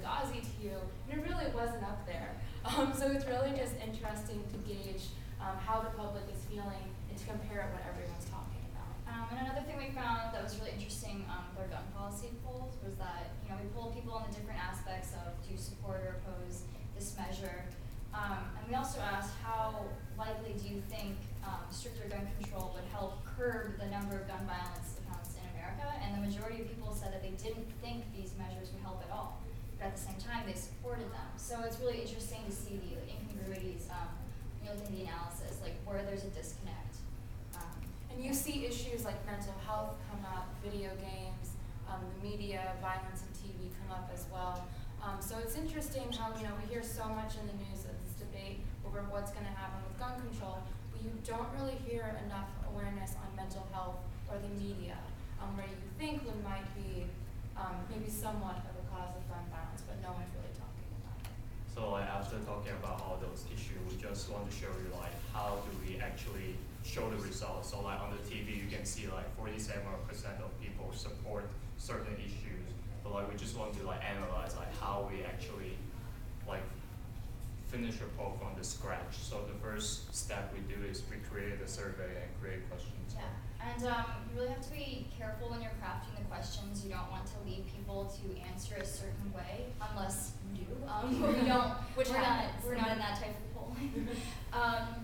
Fugazi to you, and it really wasn't up there. So it's really just interesting to gauge how the public is feeling and to compare what everyone's talking about. And another thing we found that was really interesting with our gun policy polls was that we polled people on the different aspects of do you support or oppose this measure. And we also asked how likely do you think stricter gun control would help curb the number of gun violence accounts in America, and the majority of people said that they didn't think these measures would help at all. But at the same time, they supported them. So it's really interesting to see the incongruities looking at the analysis, like where there's a disconnect. And you see issues like mental health come up, video games, the media, violence and TV come up as well. So it's interesting how we hear so much in the news of this debate over what's going to happen with gun control, but you don't really hear enough awareness on mental health or the media, where you think one might be maybe somewhat of a cause of gun violence, but no one's really talking about it. So after talking about all those issues, we just want to show you how do we actually show the results. So on the TV, you can see 47% of people support certain issues, but we just want to analyze how we actually finish a poll from the scratch. So the first step we do is we create a survey and create questions. Yeah, and you really have to be careful when you're crafting the questions. You don't want to lead people to answer a certain way, unless you do. We don't. We're not in that type of poll.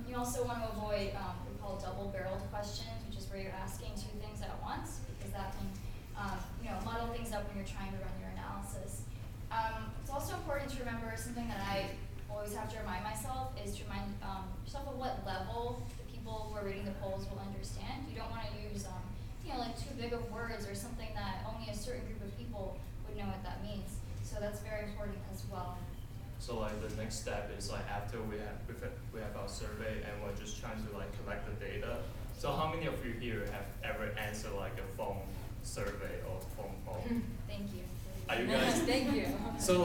You also want to avoid what we call double-barreled questions, which is where you're asking two things at once, because that can muddle things up when you're trying to run your analysis. It's also important to remember something that I always have to remind myself is to remind yourself of what level the people who are reading the polls will understand. You don't want to use too big of words or something that only a certain group of people would know what that means. So that's very important as well. So the next step is after we have our survey and we're just trying to collect the data. So how many of you here have ever answered a phone survey or phone poll? Thank you. Are you guys? Thank you. So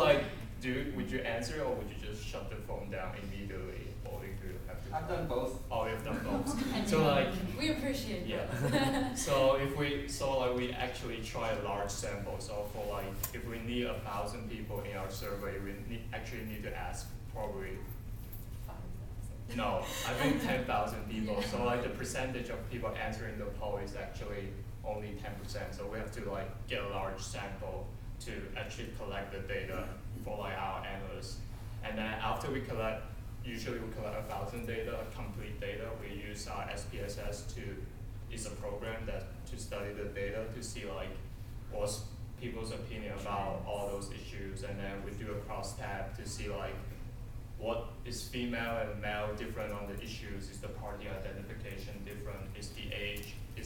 would you answer or would you just shut the phone down immediately, or if you have to? I've done both. Oh, you've done both. So we appreciate it. Yeah. So we actually try a large sample. So for if we need 1,000 people in our survey, we actually need to ask probably. No, I think 10,000 people. Yeah. So the percentage of people answering the poll is actually only 10%. So we have to get a large sample to actually collect the data for our analysts. And then after we collect, usually we collect 1,000 data, complete data. We use our SPSS is a program to study the data to see what's people's opinion about all those issues, and then we do a cross-tab to see what is female and male different on the issues. Is the party identification different? Is the age a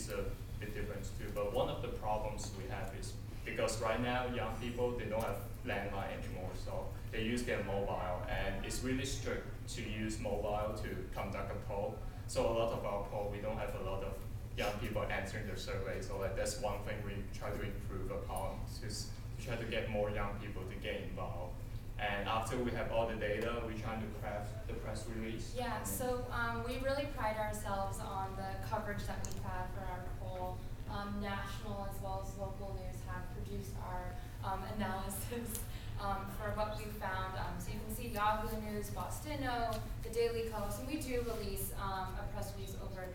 bit different too? But one of the problems we have is because right now young people, they don't have landline anymore, so they use their mobile, and it's really strict to use mobile to conduct a poll. So a lot of our poll, we don't have a lot of young people answering their survey. So that's one thing we try to improve upon, is to try to get more young people to get involved. And after we have all the data, we try to craft the press release. Yeah, so we really pride ourselves on the coverage that we've had for our poll. National as well as local news have produced our analysis for what we found. So you can see Yahoo News, Bostino, the Daily Coast, and we do release a press release over a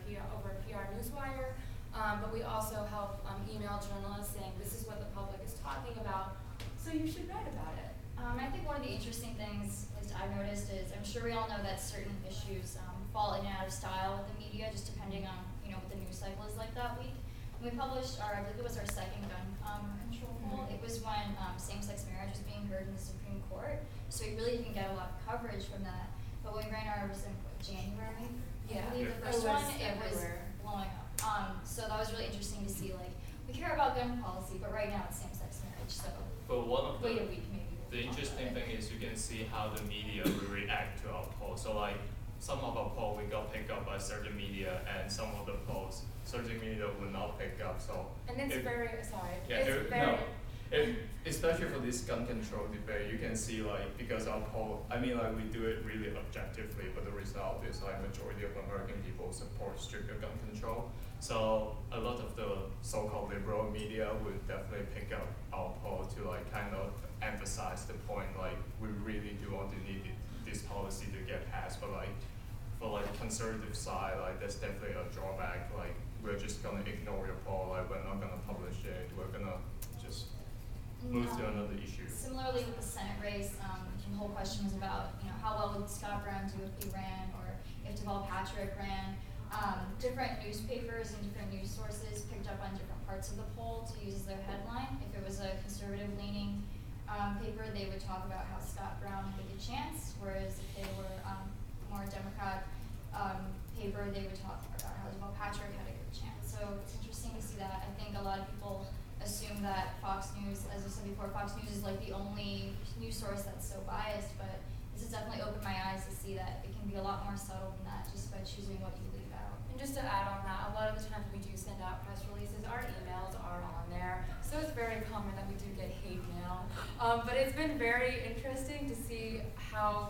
PR newswire, but we also help email journalists saying this is what the public is talking about, so you should write about it. I think one of the interesting things I've noticed is, I'm sure we all know that certain issues fall in and out of style with the media, just depending on what the news cycle is like that week. When we published I believe it was our second gun control poll, it was when same-sex marriage was being heard in the Supreme Court, so we really didn't get a lot of coverage from that. But when we ran ours in January, I believe the first one, it was blowing up. So that was really interesting to see, we care about gun policy, but right now it's same-sex marriage, so but one of wait a week maybe. The interesting thing is you can see how the media will react to our poll. So some of our poll we got picked up by certain media, and some of the polls certain media will not pick up. So and it's very sorry. Yeah, it's very. Especially for this gun control debate, you can see because our poll, we do it really objectively, but the result is majority of American people support stricter gun control. So a lot of the so-called liberal media would definitely pick up our poll to kind of emphasize the point we really do want to need this policy to get passed, but like for like conservative side, like that's definitely a drawback. Like we're just gonna ignore your poll, like we're not gonna publish it, we're gonna just move to another issue. Similarly with the Senate race, the whole question was about, how well would Scott Brown do if he ran, or if Deval Patrick ran. Different newspapers and different news sources picked up on different parts of the poll to use as their headline. If it was a conservative-leaning paper, they would talk about how Scott Brown had a good chance, whereas if they were more Democrat paper, they would talk about how Deval Patrick had a good chance. So it's interesting to see that. I think a lot of people assume that Fox News, as I said before, Fox News is like the only news source that's so biased, but this has definitely opened my eyes to see that it can be a lot more subtle than that just by choosing what you leave out. And just to add on that, a lot of the times we do send out press releases, our emails are on there. So it's very common that we do get hate mail. But it's been very interesting to see how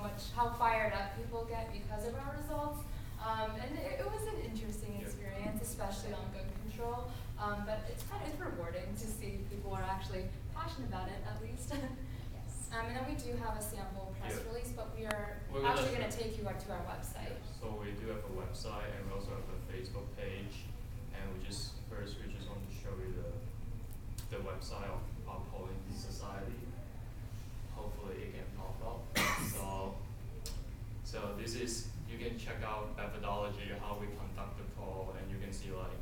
fired up people get because of our results. And it was an interesting experience, especially on gun control. But it's rewarding to see people are actually passionate about it, at least. Yes. And then we do have a sample press release, but we're actually going to take you to our website. So we do have a website, and we also have a Facebook page, and we just want to show you the website of our polling society. Hopefully it can pop up. So this is, you can check out methodology, how we conduct the poll, and you can see like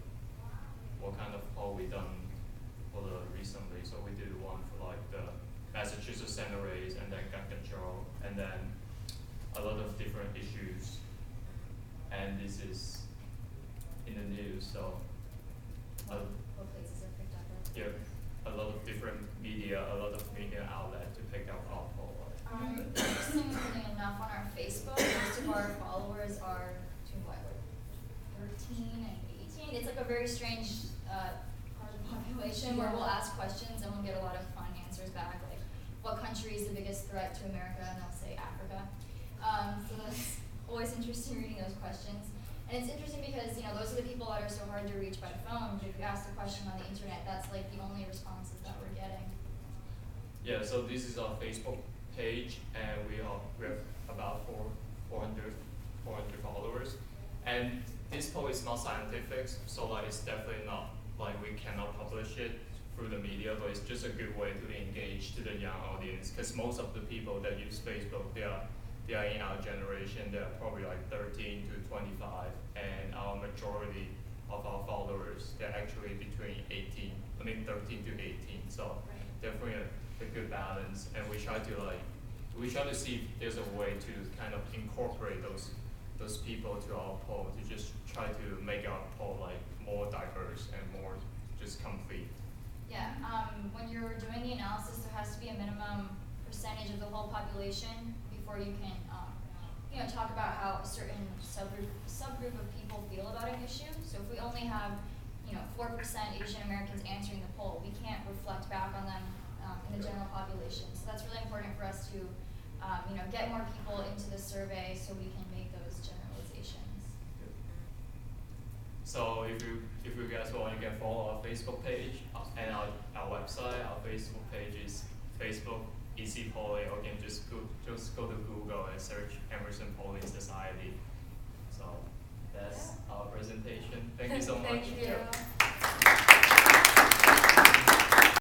what kind of poll we done for the recently. So we did one for like the Massachusetts Senate race, and then gun control, and then a lot of different issues. And this is in the news, so What places are picked up? yeah, a lot of different media outlets to pick up our poll. Interestingly enough, on our Facebook, most of our followers are between 13 and 18. It's like a very strange part of the population where we'll ask questions and we'll get a lot of fun answers back, like what country is the biggest threat to America, and they'll say Africa. So that's always interesting reading those questions. And it's interesting because, those are the people that are so hard to reach by phone. But if you ask the question on the internet, that's like the only responses that we're getting. Yeah, so this is our Facebook page, and we have about 400 followers. And this poll is not scientific, so like it's definitely not like we cannot publish it through the media, but it's just a good way to engage to the young audience, because most of the people that use Facebook, they are in our generation. They're probably like 13 to 25, and our majority of our followers, they're actually between 13 to 18. So definitely a good balance, and we try to see if there's a way to kind of incorporate those people to our poll, to just try to make our poll like more diverse and more just complete. Yeah, when you're doing the analysis, there has to be a minimum percentage of the whole population before you can, talk about how a certain subgroup of people feel about an issue. So if we only have, 4% Asian Americans answering the poll, we can't reflect back on them in the general population. So that's really important for us to, get more people into the survey so we can make those generalizations. So if you guys want, you can follow our Facebook page and our website. Our Facebook page is Facebook Easy Polling, or you can just go to Google and search Emerson Polling Society. So that's our presentation. Thank you so much. Thank you.